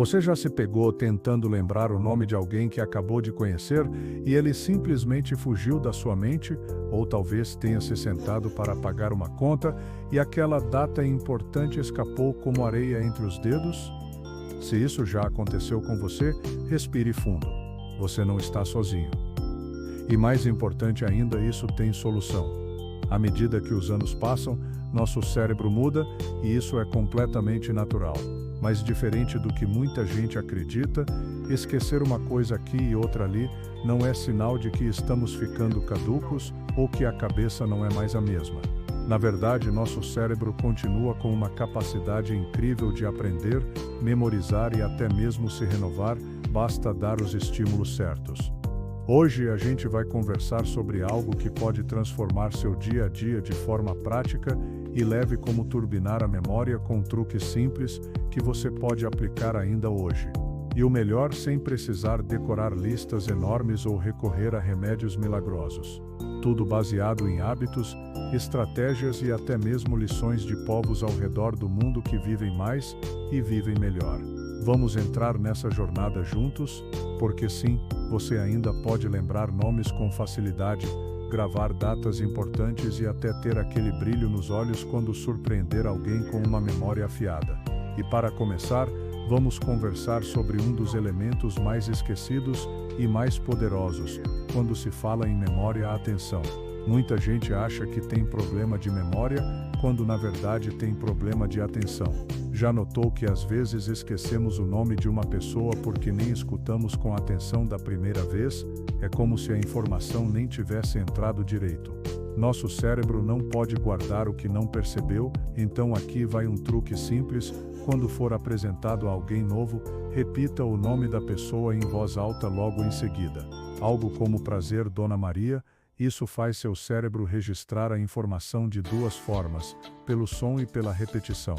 Você já se pegou tentando lembrar o nome de alguém que acabou de conhecer e ele simplesmente fugiu da sua mente? Ou talvez tenha se sentado para pagar uma conta e aquela data importante escapou como areia entre os dedos? Se isso já aconteceu com você, respire fundo. Você não está sozinho. E mais importante ainda, isso tem solução. À medida que os anos passam, nosso cérebro muda e isso é completamente natural. Mas diferente do que muita gente acredita, esquecer uma coisa aqui e outra ali não é sinal de que estamos ficando caducos ou que a cabeça não é mais a mesma. Na verdade, nosso cérebro continua com uma capacidade incrível de aprender, memorizar e até mesmo se renovar, basta dar os estímulos certos. Hoje a gente vai conversar sobre algo que pode transformar seu dia a dia de forma prática e leve, como turbinar a memória com truques simples que você pode aplicar ainda hoje. E o melhor, sem precisar decorar listas enormes ou recorrer a remédios milagrosos. Tudo baseado em hábitos, estratégias e até mesmo lições de povos ao redor do mundo que vivem mais e vivem melhor. Vamos entrar nessa jornada juntos? Porque sim, você ainda pode lembrar nomes com facilidade, gravar datas importantes e até ter aquele brilho nos olhos quando surpreender alguém com uma memória afiada. E para começar, vamos conversar sobre um dos elementos mais esquecidos e mais poderosos, quando se fala em memória, a atenção. Muita gente acha que tem problema de memória, quando na verdade tem problema de atenção. Já notou que às vezes esquecemos o nome de uma pessoa porque nem escutamos com atenção da primeira vez? É como se a informação nem tivesse entrado direito. Nosso cérebro não pode guardar o que não percebeu, então aqui vai um truque simples: quando for apresentado a alguém novo, repita o nome da pessoa em voz alta logo em seguida. Algo como prazer, Dona Maria. Isso faz seu cérebro registrar a informação de duas formas, pelo som e pela repetição.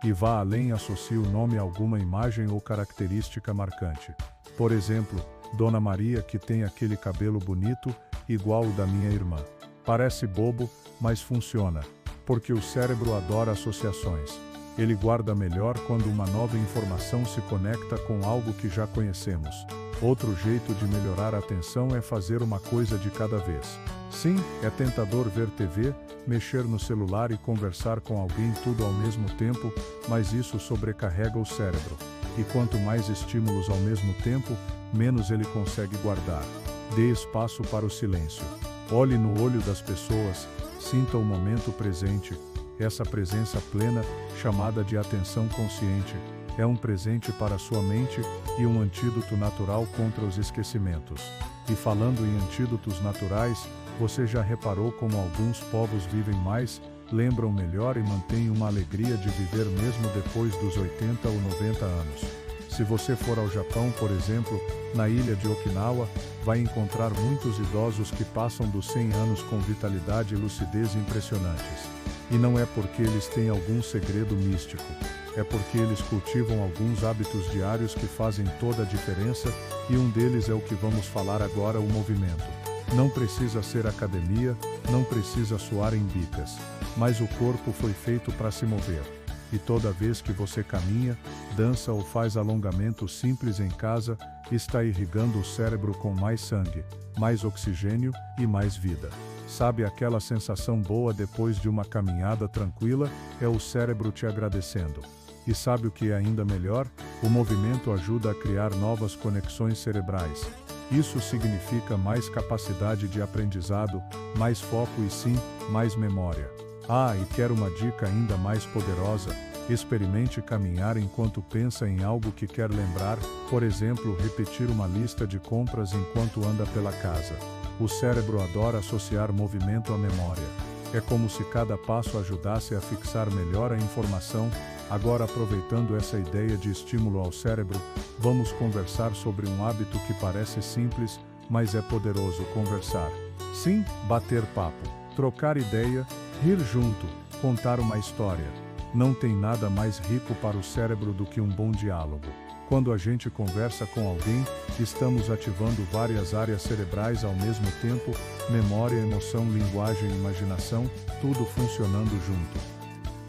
E vá além, associe o nome a alguma imagem ou característica marcante. Por exemplo, Dona Maria, que tem aquele cabelo bonito, igual o da minha irmã. Parece bobo, mas funciona, porque o cérebro adora associações. Ele guarda melhor quando uma nova informação se conecta com algo que já conhecemos. Outro jeito de melhorar a atenção é fazer uma coisa de cada vez. Sim, é tentador ver TV, mexer no celular e conversar com alguém tudo ao mesmo tempo, mas isso sobrecarrega o cérebro. E quanto mais estímulos ao mesmo tempo, menos ele consegue guardar. Dê espaço para o silêncio. Olhe no olho das pessoas, sinta o momento presente. Essa presença plena, chamada de atenção consciente, é um presente para sua mente e um antídoto natural contra os esquecimentos. E falando em antídotos naturais, você já reparou como alguns povos vivem mais, lembram melhor e mantêm uma alegria de viver mesmo depois dos 80 ou 90 anos? Se você for ao Japão, por exemplo, na ilha de Okinawa, vai encontrar muitos idosos que passam dos 100 anos com vitalidade e lucidez impressionantes. E não é porque eles têm algum segredo místico. É porque eles cultivam alguns hábitos diários que fazem toda a diferença, e um deles é o que vamos falar agora: o movimento. Não precisa ser academia, não precisa suar em bicas, mas o corpo foi feito para se mover. E toda vez que você caminha, dança ou faz alongamento simples em casa, está irrigando o cérebro com mais sangue, mais oxigênio e mais vida. Sabe aquela sensação boa depois de uma caminhada tranquila? É o cérebro te agradecendo. E sabe o que é ainda melhor? O movimento ajuda a criar novas conexões cerebrais. Isso significa mais capacidade de aprendizado, mais foco e sim, mais memória. Ah, e quero uma dica ainda mais poderosa: experimente caminhar enquanto pensa em algo que quer lembrar, por exemplo, repetir uma lista de compras enquanto anda pela casa. O cérebro adora associar movimento à memória. É como se cada passo ajudasse a fixar melhor a informação. Agora, aproveitando essa ideia de estímulo ao cérebro, vamos conversar sobre um hábito que parece simples, mas é poderoso: conversar. Sim, bater papo, trocar ideia, rir junto, contar uma história. Não tem nada mais rico para o cérebro do que um bom diálogo. Quando a gente conversa com alguém, estamos ativando várias áreas cerebrais ao mesmo tempo: memória, emoção, linguagem, imaginação, tudo funcionando junto.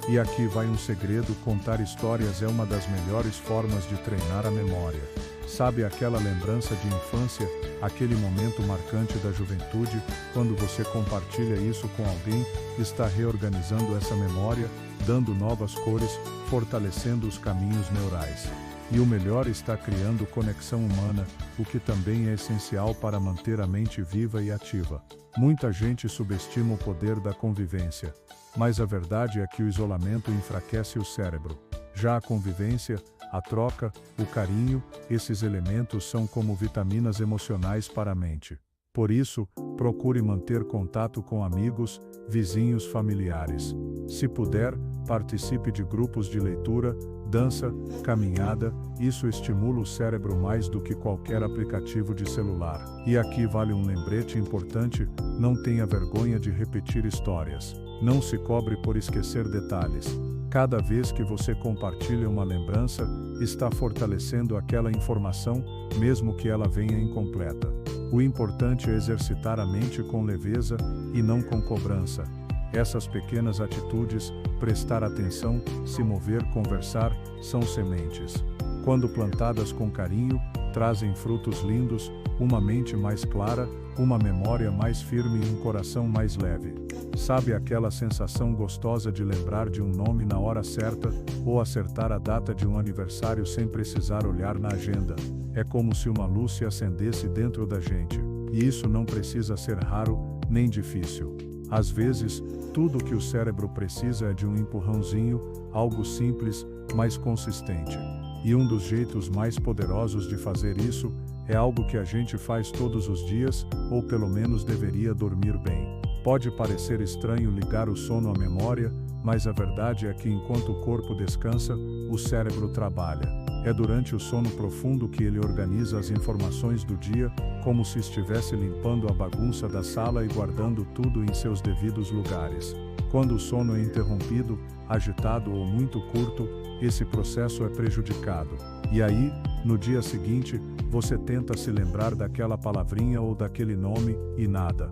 E aqui vai um segredo: contar histórias é uma das melhores formas de treinar a memória. Sabe aquela lembrança de infância, aquele momento marcante da juventude? Quando você compartilha isso com alguém, está reorganizando essa memória, dando novas cores, fortalecendo os caminhos neurais. E o melhor, está criando conexão humana, o que também é essencial para manter a mente viva e ativa. Muita gente subestima o poder da convivência, mas a verdade é que o isolamento enfraquece o cérebro. Já a convivência, a troca, o carinho, esses elementos são como vitaminas emocionais para a mente. Por isso, procure manter contato com amigos, vizinhos, familiares. Se puder, participe de grupos de leitura, dança, caminhada, isso estimula o cérebro mais do que qualquer aplicativo de celular. E aqui vale um lembrete importante: não tenha vergonha de repetir histórias. Não se cobre por esquecer detalhes. Cada vez que você compartilha uma lembrança, está fortalecendo aquela informação, mesmo que ela venha incompleta. O importante é exercitar a mente com leveza e não com cobrança. Essas pequenas atitudes, prestar atenção, se mover, conversar, são sementes. Quando plantadas com carinho, trazem frutos lindos, uma mente mais clara, uma memória mais firme e um coração mais leve. Sabe aquela sensação gostosa de lembrar de um nome na hora certa, ou acertar a data de um aniversário sem precisar olhar na agenda? É como se uma luz se acendesse dentro da gente. E isso não precisa ser raro, nem difícil. Às vezes, tudo o que o cérebro precisa é de um empurrãozinho, algo simples, mas consistente. E um dos jeitos mais poderosos de fazer isso é algo que a gente faz todos os dias, ou pelo menos deveria: dormir bem. Pode parecer estranho ligar o sono à memória, mas a verdade é que enquanto o corpo descansa, o cérebro trabalha. É durante o sono profundo que ele organiza as informações do dia, como se estivesse limpando a bagunça da sala e guardando tudo em seus devidos lugares. Quando o sono é interrompido, agitado ou muito curto, esse processo é prejudicado. E aí, no dia seguinte, você tenta se lembrar daquela palavrinha ou daquele nome, e nada.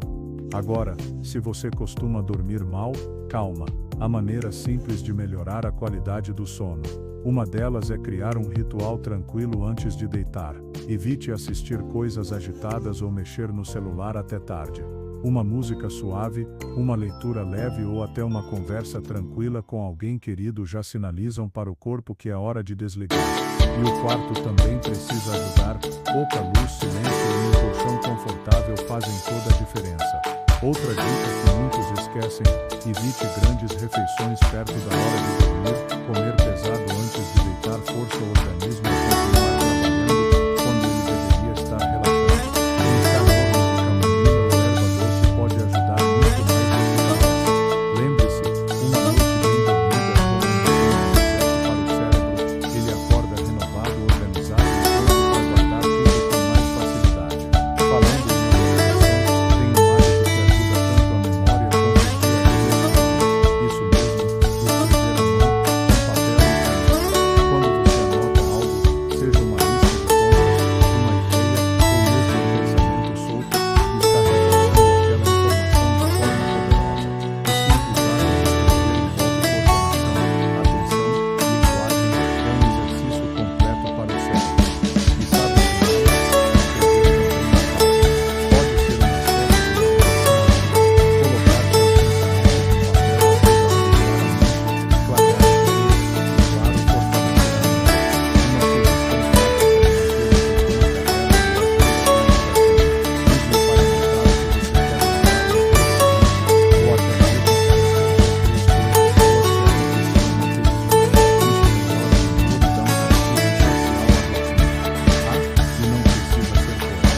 Agora, se você costuma dormir mal, calma. Há maneiras simples de melhorar a qualidade do sono. Uma delas é criar um ritual tranquilo antes de deitar. Evite assistir coisas agitadas ou mexer no celular até tarde. Uma música suave, uma leitura leve ou até uma conversa tranquila com alguém querido já sinalizam para o corpo que é hora de desligar. E o quarto também precisa ajudar. Pouca luz, silêncio e um colchão confortável fazem toda a diferença. Outra dica que muitos esquecem: evite grandes refeições perto da hora de dormir. Comer pesado antes de deitar força o organismo a continuar trabalhando quando ele deveria estar relaxando. Pensar em camomila ou erva doce pode ajudar muito mais do que parece. Lembre-se, uma noite bem dormida é um para o cérebro. Ele acorda renovado, organizado e pronto para guardar tudo com mais facilidade. Falando em organização, tem um hábito que ajuda tanto a memória quanto o dia a dia. Isso mesmo, escrever à mão, com papel e caneta. Quando você anota algo, seja uma lista de compras, uma ideia, ou mesmo um pensamento solto, está reforçando aquela informação de forma poderosa. O simples ato de escrever envolve coordenação, atenção, linguagem, é um exercício completo para o cérebro. E sabe o que mais? Escrever também é fácil. Pode ser uma espécie de meditação ativa. Colocar seus pensamentos no papel ajuda a regular a mente, clarear ideias e, claro, fortalecer a mente. Uma sugestão prática é manter o costume de alerta e agir imediatamente. Use-o para anotar o que você quer lembrar em 3 segundos, ou até mesmo para escrever 3 coisas boas que aconteceram naquele dia. Isso melhora o humor e dá um sentido especial à rotina. Ah, e não precisa ser poeta.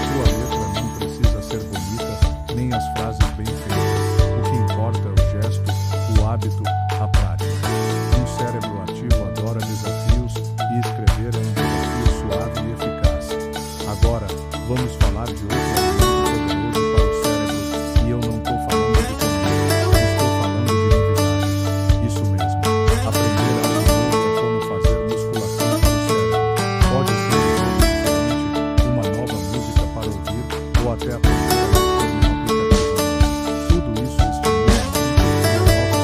Sua letra não precisa ser bonita, nem as frases bem feitas. O que importa é o gesto, o hábito, a prática. Um cérebro ativo adora desafios, e escrever é um desafio suave e eficaz. Agora, vamos falar de outro alimento poderoso para o cérebro, e eu não estou falando de comida, estou falando de novidade. Isso mesmo. Aprender algo novo é como fazer musculação para o cérebro. Pode ser um jogo diferente, uma nova música para ouvir, ou até aprender a mexer num aplicativo novo. Tudo isso estimula a mente e cria novas conexões neurais,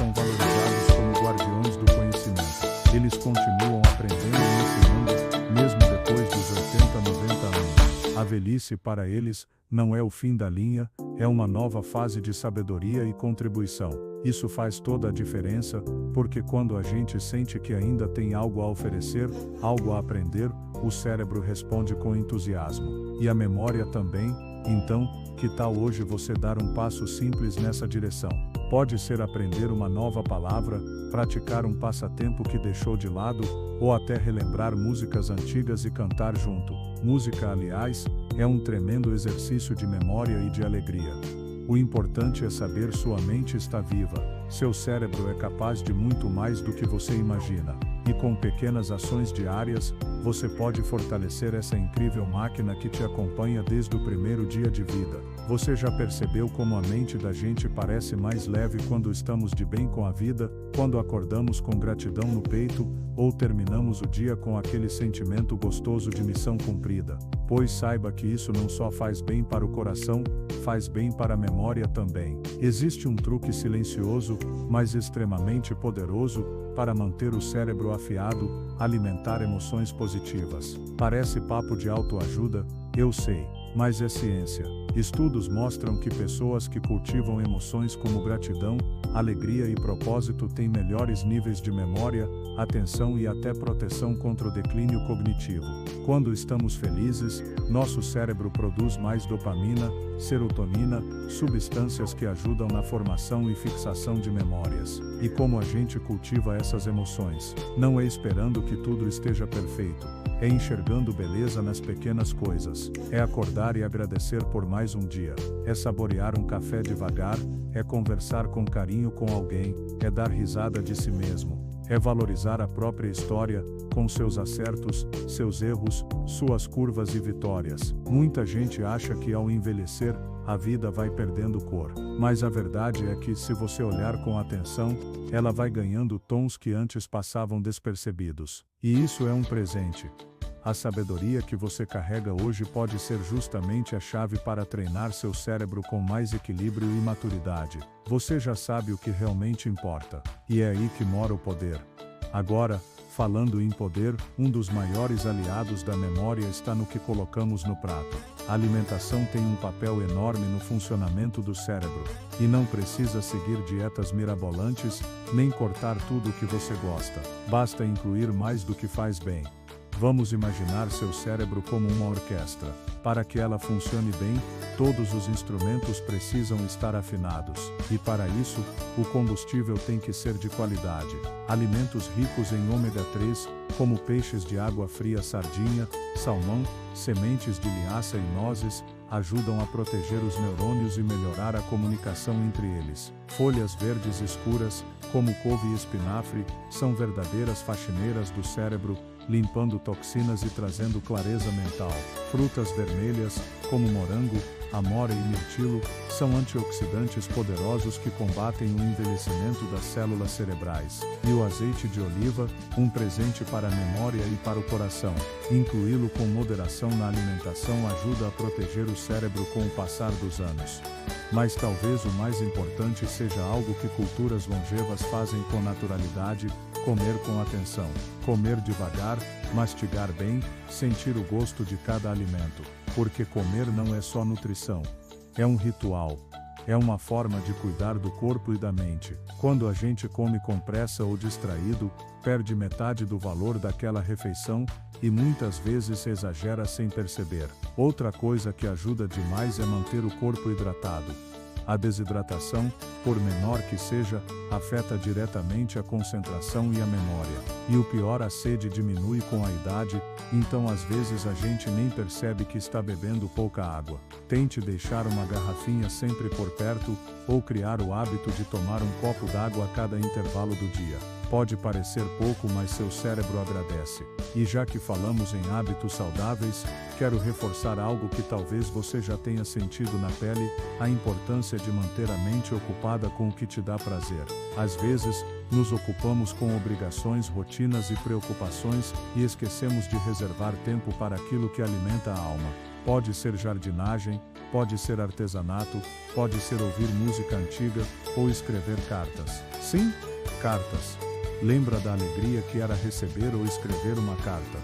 são valorizados como guardiões do conhecimento. Eles continuam aprendendo e ensinando, mesmo depois dos 80, 90 anos. A velhice para eles não é o fim da linha, é uma nova fase de sabedoria e contribuição. Isso faz toda a diferença, porque quando a gente sente que ainda tem algo a oferecer, algo a aprender, o cérebro responde com entusiasmo. E a memória também. Então, que tal hoje você dar um passo simples nessa direção? Pode ser aprender uma nova palavra, praticar um passatempo que deixou de lado, ou até relembrar músicas antigas e cantar junto. Música, aliás, é um tremendo exercício de memória e de alegria. O importante é saber sua mente está viva. Seu cérebro é capaz de muito mais do que você imagina. E com pequenas ações diárias, você pode fortalecer essa incrível máquina que te acompanha desde o primeiro dia de vida. Você já percebeu como a mente da gente parece mais leve quando estamos de bem com a vida, quando acordamos com gratidão no peito, ou terminamos o dia com aquele sentimento gostoso de missão cumprida? Pois saiba que isso não só faz bem para o coração, faz bem para a memória também. Existe um truque silencioso, mas extremamente poderoso, para manter o cérebro afiado, alimentar emoções positivas. Parece papo de autoajuda, eu sei, mas é ciência. Estudos mostram que pessoas que cultivam emoções como gratidão, alegria e propósito têm melhores níveis de memória, atenção e até proteção contra o declínio cognitivo. Quando estamos felizes, nosso cérebro produz mais dopamina, serotonina, substâncias que ajudam na formação e fixação de memórias. E como a gente cultiva essas emoções? Não é esperando que tudo esteja perfeito. É enxergando beleza nas pequenas coisas. É acordar e agradecer por mais um dia. É saborear um café devagar. É conversar com carinho com alguém. É dar risada de si mesmo. É valorizar a própria história, com seus acertos, seus erros, suas curvas e vitórias. Muita gente acha que ao envelhecer, a vida vai perdendo cor. Mas a verdade é que, se você olhar com atenção, ela vai ganhando tons que antes passavam despercebidos. E isso é um presente. A sabedoria que você carrega hoje pode ser justamente a chave para treinar seu cérebro com mais equilíbrio e maturidade. Você já sabe o que realmente importa. E é aí que mora o poder. Agora, falando em poder, um dos maiores aliados da memória está no que colocamos no prato. A alimentação tem um papel enorme no funcionamento do cérebro. E não precisa seguir dietas mirabolantes, nem cortar tudo o que você gosta. Basta incluir mais do que faz bem. Vamos imaginar seu cérebro como uma orquestra. Para que ela funcione bem, todos os instrumentos precisam estar afinados. E para isso, o combustível tem que ser de qualidade. Alimentos ricos em ômega 3, como peixes de água fria, sardinha, salmão, sementes de linhaça e nozes, ajudam a proteger os neurônios e melhorar a comunicação entre eles. Folhas verdes escuras, como couve e espinafre, são verdadeiras faxineiras do cérebro, limpando toxinas e trazendo clareza mental. Frutas vermelhas, como morango, amora e mirtilo, são antioxidantes poderosos que combatem o envelhecimento das células cerebrais. E o azeite de oliva, um presente para a memória e para o coração. Incluí-lo com moderação na alimentação ajuda a proteger o cérebro com o passar dos anos. Mas talvez o mais importante seja algo que culturas longevas fazem com naturalidade: comer com atenção. Comer devagar, mastigar bem, sentir o gosto de cada alimento. Porque comer não é só nutrição. É um ritual. É uma forma de cuidar do corpo e da mente. Quando a gente come com pressa ou distraído, perde metade do valor daquela refeição, e muitas vezes exagera sem perceber. Outra coisa que ajuda demais é manter o corpo hidratado. A desidratação, por menor que seja, afeta diretamente a concentração e a memória. E o pior, a sede diminui com a idade, então às vezes a gente nem percebe que está bebendo pouca água. Tente deixar uma garrafinha sempre por perto, ou criar o hábito de tomar um copo d'água a cada intervalo do dia. Pode parecer pouco, mas seu cérebro agradece. E já que falamos em hábitos saudáveis, quero reforçar algo que talvez você já tenha sentido na pele: a importância de manter a mente ocupada com o que te dá prazer. Às vezes, nos ocupamos com obrigações, rotinas e preocupações, e esquecemos de reservar tempo para aquilo que alimenta a alma. Pode ser jardinagem, Pode ser artesanato, pode ser ouvir música antiga ou escrever cartas. Sim, cartas. Lembra da alegria que era receber ou escrever uma carta?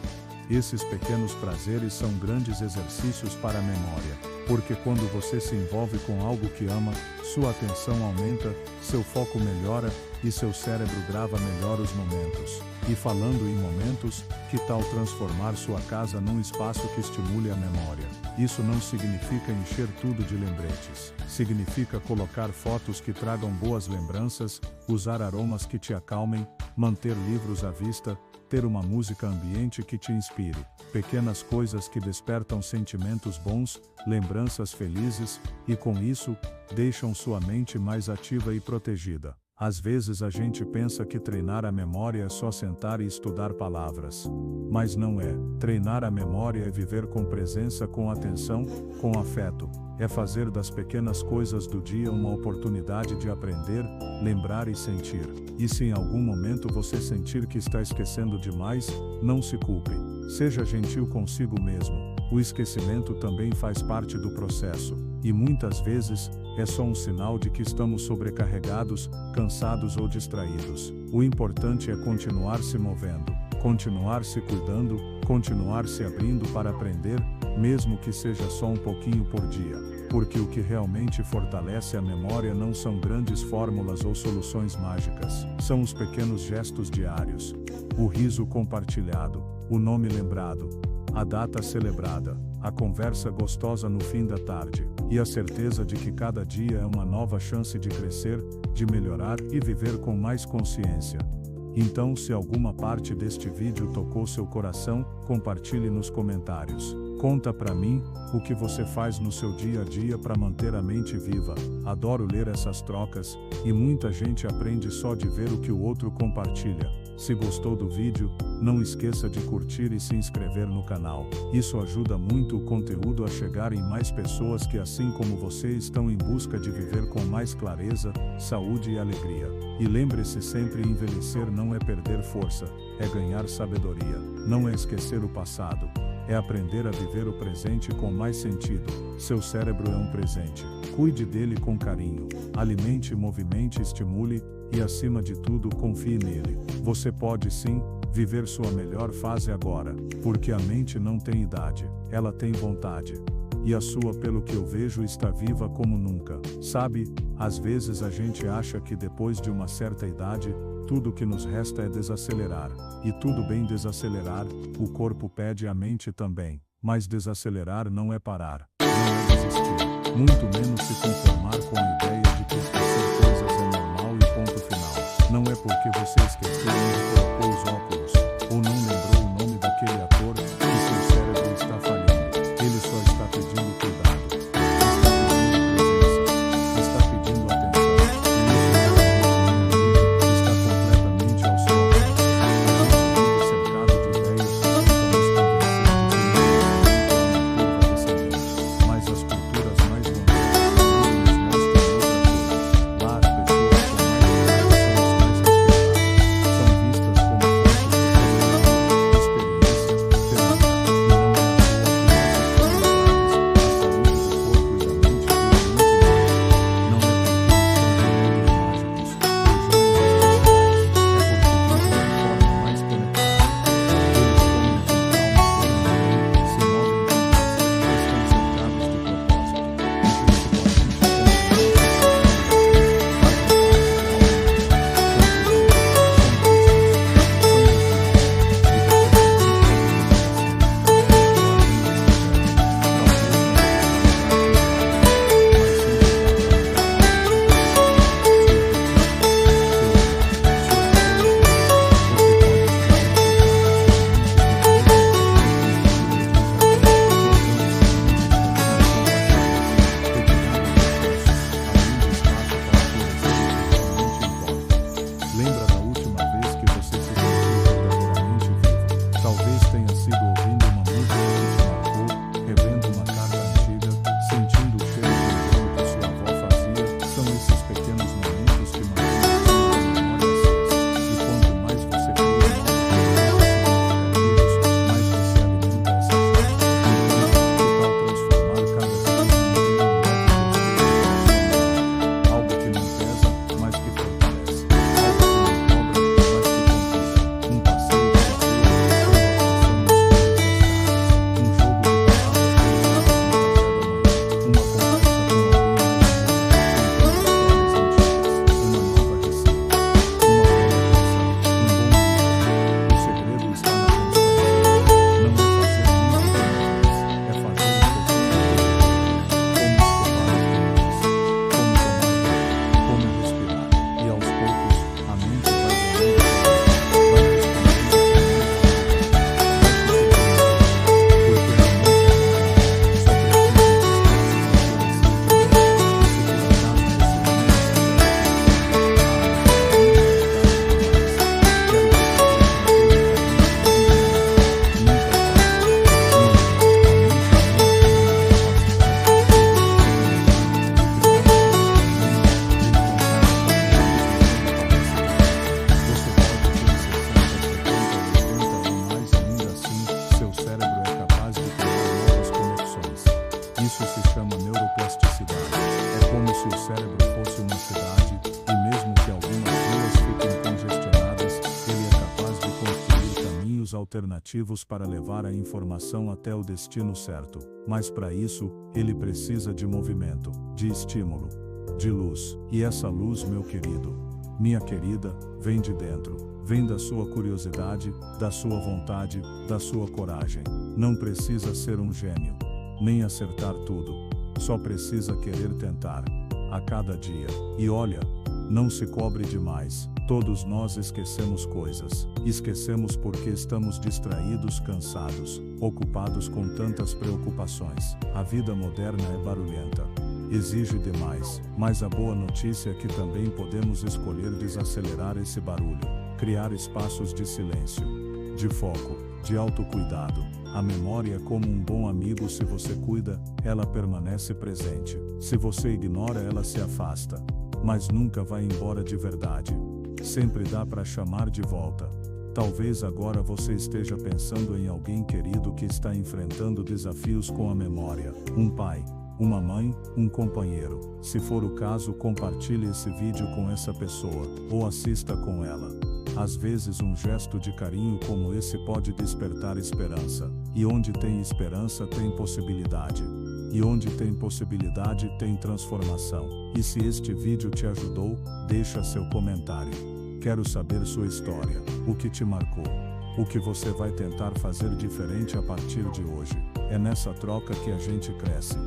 Esses pequenos prazeres são grandes exercícios para a memória, porque quando você se envolve com algo que ama, sua atenção aumenta, seu foco melhora e seu cérebro grava melhor os momentos. E falando em momentos, que tal transformar sua casa num espaço que estimule a memória? Isso não significa encher tudo de lembretes. Significa colocar fotos que tragam boas lembranças, usar aromas que te acalmem, manter livros à vista, ter uma música ambiente que te inspire. Pequenas coisas que despertam sentimentos bons, lembranças felizes, e com isso, deixam sua mente mais ativa e protegida. Às vezes a gente pensa que treinar a memória é só sentar e estudar palavras. Mas não é. Treinar a memória é viver com presença, com atenção, com afeto. É fazer das pequenas coisas do dia uma oportunidade de aprender, lembrar e sentir. E se em algum momento você sentir que está esquecendo demais, não se culpe. Seja gentil consigo mesmo. O esquecimento também faz parte do processo. E muitas vezes, é só um sinal de que estamos sobrecarregados, cansados ou distraídos. O importante é continuar se movendo, continuar se cuidando, continuar se abrindo para aprender, mesmo que seja só um pouquinho por dia. Porque o que realmente fortalece a memória não são grandes fórmulas ou soluções mágicas, são os pequenos gestos diários. O riso compartilhado, o nome lembrado, a data celebrada, a conversa gostosa no fim da tarde, e a certeza de que cada dia é uma nova chance de crescer, de melhorar e viver com mais consciência. Então, se alguma parte deste vídeo tocou seu coração, compartilhe nos comentários. Conta pra mim, o que você faz no seu dia a dia para manter a mente viva. Adoro ler essas trocas, e muita gente aprende só de ver o que o outro compartilha. Se gostou do vídeo, não esqueça de curtir e se inscrever no canal. Isso ajuda muito o conteúdo a chegar em mais pessoas que, assim como você, estão em busca de viver com mais clareza, saúde e alegria. E lembre-se sempre: envelhecer não é perder força, é ganhar sabedoria. Não é esquecer o passado, é aprender a viver o presente com mais sentido. Seu cérebro é um presente. Cuide dele com carinho. Alimente, movimente, estimule e, acima de tudo, confie nele. Você pode sim viver sua melhor fase agora, porque a mente não tem idade, ela tem vontade. E a sua, pelo que eu vejo, está viva como nunca. Sabe, às vezes a gente acha que depois de uma certa idade, tudo que nos resta é desacelerar. E tudo bem desacelerar, o corpo pede, a mente também. Mas desacelerar não é parar, não é desistir, muito menos se conformar com a ideia de que esquecer coisas é normal e ponto final. Não é porque você esqueceu onde colocou os óculos, ou não lembrou o nome daquele ator, que seu cérebro está falhando. Ele só está pedindo cuidado, está pedindo presença, está pedindo atenção, e está completamente ao seu alcance. A gente vive cercado de ideias que tentam nos convencer de que uma curva descendente, mas as culturas mais longas nos mostram outra coisa. Lá as pessoas com mais idade são as mais respeitadas, são vistas alternativos para levar a informação até o destino certo. Mas para isso, ele precisa de movimento, de estímulo, de luz. E essa luz, meu querido, minha querida, vem de dentro. Vem da sua curiosidade, da sua vontade, da sua coragem. Não precisa ser um gênio, nem acertar tudo. Só precisa querer tentar, a cada dia. E olha, não se cobre demais. Todos nós esquecemos coisas. Esquecemos porque estamos distraídos, cansados, ocupados com tantas preocupações. A vida moderna é barulhenta. Exige demais. Mas a boa notícia é que também podemos escolher desacelerar esse barulho. Criar espaços de silêncio, de foco, de autocuidado. A memória é como um bom amigo. Se você cuida, ela permanece presente. Se você ignora, ela se afasta. Mas nunca vai embora de verdade. Sempre dá para chamar de volta. Talvez agora você esteja pensando em alguém querido que está enfrentando desafios com a memória. Um pai, uma mãe, um companheiro. Se for o caso, compartilhe esse vídeo com essa pessoa, ou assista com ela. Às vezes um gesto de carinho como esse pode despertar esperança. E onde tem esperança tem possibilidade. E onde tem possibilidade tem transformação. E se este vídeo te ajudou, deixa seu comentário. Quero saber sua história, o que te marcou, o que você vai tentar fazer diferente a partir de hoje. É nessa troca que a gente cresce.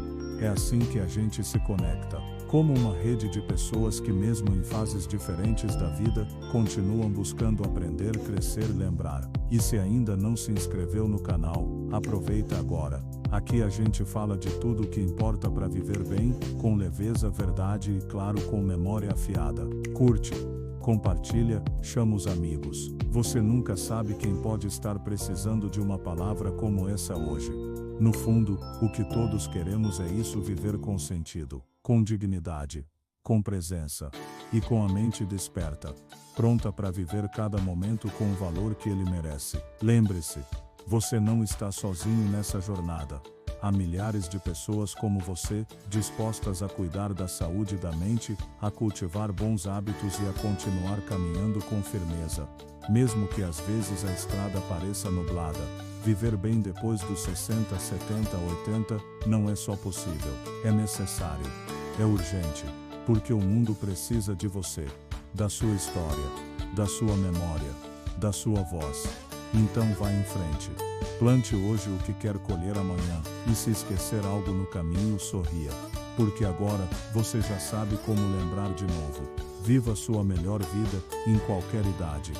É assim que a gente se conecta, como uma rede de pessoas que mesmo em fases diferentes da vida, continuam buscando aprender, crescer e lembrar. E se ainda não se inscreveu no canal, aproveita agora. Aqui a gente fala de tudo o que importa para viver bem, com leveza, verdade e claro, com memória afiada. Curte, compartilha, chama os amigos. Você nunca sabe quem pode estar precisando de uma palavra como essa hoje. No fundo, o que todos queremos é isso: viver com sentido, com dignidade, com presença e com a mente desperta, pronta para viver cada momento com o valor que ele merece. Lembre-se, você não está sozinho nessa jornada. Há milhares de pessoas como você, dispostas a cuidar da saúde da mente, a cultivar bons hábitos e a continuar caminhando com firmeza. Mesmo que às vezes a estrada pareça nublada, viver bem depois dos 60, 70, 80, não é só possível, é necessário, é urgente, porque o mundo precisa de você, da sua história, da sua memória, da sua voz. Então vá em frente. Plante hoje o que quer colher amanhã, e se esquecer algo no caminho, sorria. Porque agora, você já sabe como lembrar de novo. Viva sua melhor vida, em qualquer idade.